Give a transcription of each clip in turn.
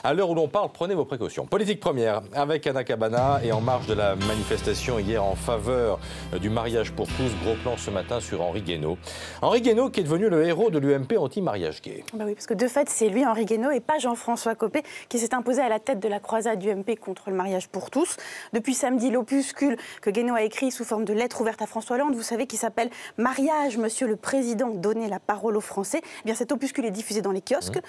À l'heure où l'on parle, prenez vos précautions. Politique première, avec Anna Cabana et en marge de la manifestation hier en faveur du mariage pour tous. Gros plan ce matin sur Henri Guénaud. Henri Guénaud qui est devenu le héros de l'UMP anti-mariage gay. Bah oui, parce que de fait, c'est lui, Henri Guénaud, et pas Jean-François Copé, qui s'est imposé à la tête de la croisade UMP contre le mariage pour tous. Depuis samedi, l'opuscule que Guénaud a écrit sous forme de lettre ouverte à François Hollande, vous savez, qui s'appelle « Mariage, Monsieur le Président, donnez la parole aux Français ». Eh bien, cet opuscule est diffusé dans les kiosques.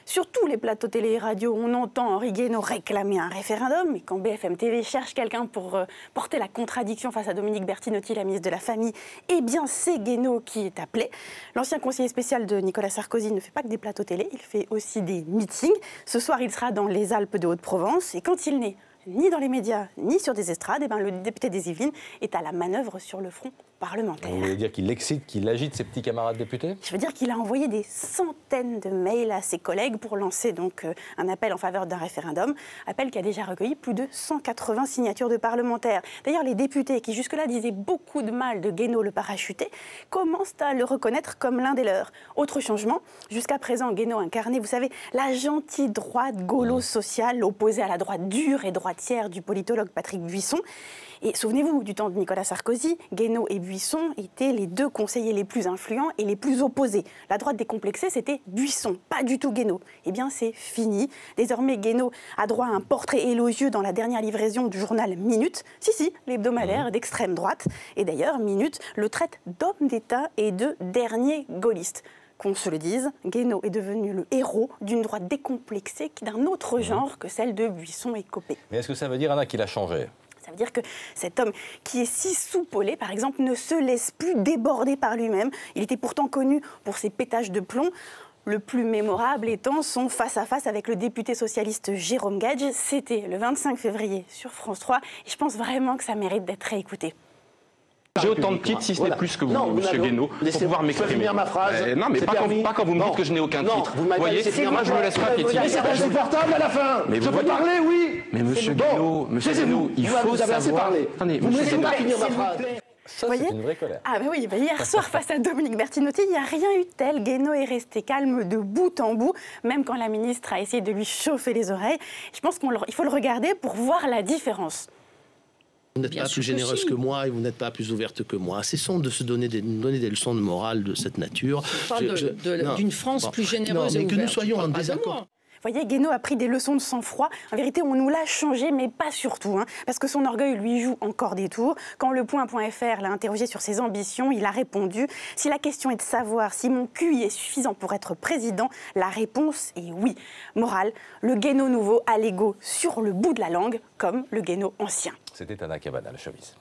Sur tous les plateaux télé et radio, on entend Henri Guénaud réclamer un référendum. Et quand BFM TV cherche quelqu'un pour porter la contradiction face à Dominique Bertinotti, la ministre de la Famille, eh bien c'est Guénaud qui est appelé. L'ancien conseiller spécial de Nicolas Sarkozy ne fait pas que des plateaux télé, il fait aussi des meetings. Ce soir, il sera dans les Alpes de Haute-Provence. Et quand il n'est ni dans les médias, ni sur des estrades, eh bien, le député des Yvelines est à la manœuvre sur le front parlementaire. Vous voulez dire qu'il excite, qu'il agite ses petits camarades députés? Je veux dire qu'il a envoyé des centaines de mails à ses collègues pour lancer donc un appel en faveur d'un référendum. Appel qui a déjà recueilli plus de 180 signatures de parlementaires. D'ailleurs, les députés qui jusque-là disaient beaucoup de mal de Guénaud le parachuté commencent à le reconnaître comme l'un des leurs. Autre changement, jusqu'à présent, Guénaud incarnait, vous savez, la gentille droite gaulo-sociale opposée à la droite dure et droitière du politologue Patrick Buisson. Et souvenez-vous, du temps de Nicolas Sarkozy, Guénaud et Buisson étaient les deux conseillers les plus influents et les plus opposés. La droite décomplexée, c'était Buisson, pas du tout Guénaud. Eh bien, c'est fini. Désormais, Guénaud a droit à un portrait élogieux dans la dernière livraison du journal Minute. Si, l'hebdomadaire d'extrême droite. Et d'ailleurs, Minute le traite d'homme d'État et de dernier gaulliste. Qu'on se le dise, Guénaud est devenu le héros d'une droite décomplexée d'un autre genre que celle de Buisson et Copé. Mais est-ce que ça veut dire, Anna, qu'il a changé ? Ça veut dire que cet homme qui est si soupolé, par exemple, ne se laisse plus déborder par lui-même. Il était pourtant connu pour ses pétages de plomb. Le plus mémorable étant son face-à-face avec le député socialiste Jérôme Gage. C'était le 25 février sur France 3. Et je pense vraiment que ça mérite d'être réécouté. J'ai autant de titres, si ce n'est plus que vous, monsieur Guénaud, pour pouvoir m'exprimer. Ma phrase. Non, mais pas quand vous me dites que je n'ai aucun titre. Vous voyez, moi je ne me laisse pas piétiner. Mais c'est insupportable à la fin. Je peux parler, oui. Mais monsieur Guénaud, il faut savoir... Attendez, vous me laissez pas finir ma phrase. Ça, c'est une vraie colère. Ah ben oui, hier soir, face à Dominique Bertinotti, il n'y a rien eu de tel. Guénaud est resté calme de bout en bout, même quand la ministre a essayé de lui chauffer les oreilles. Je pense qu'il faut le regarder pour voir la différence. Vous n'êtes pas plus généreuse que moi et vous n'êtes pas plus ouverte que moi. Cessons de se donner des leçons de morale de cette nature. Je parle d'une France plus généreuse et ouverte. Que nous soyons en désaccord. Vous voyez, Guénaud a pris des leçons de sang-froid. En vérité, on nous l'a changé, mais pas surtout. Parce que son orgueil lui joue encore des tours. Quand Le Point.fr l'a interrogé sur ses ambitions, il a répondu « Si la question est de savoir si mon QI est suffisant pour être président, la réponse est oui. » Morale, le Guénaud nouveau a l'ego sur le bout de la langue, comme le Guénaud ancien. C'était Anna Cabana, le showbiz.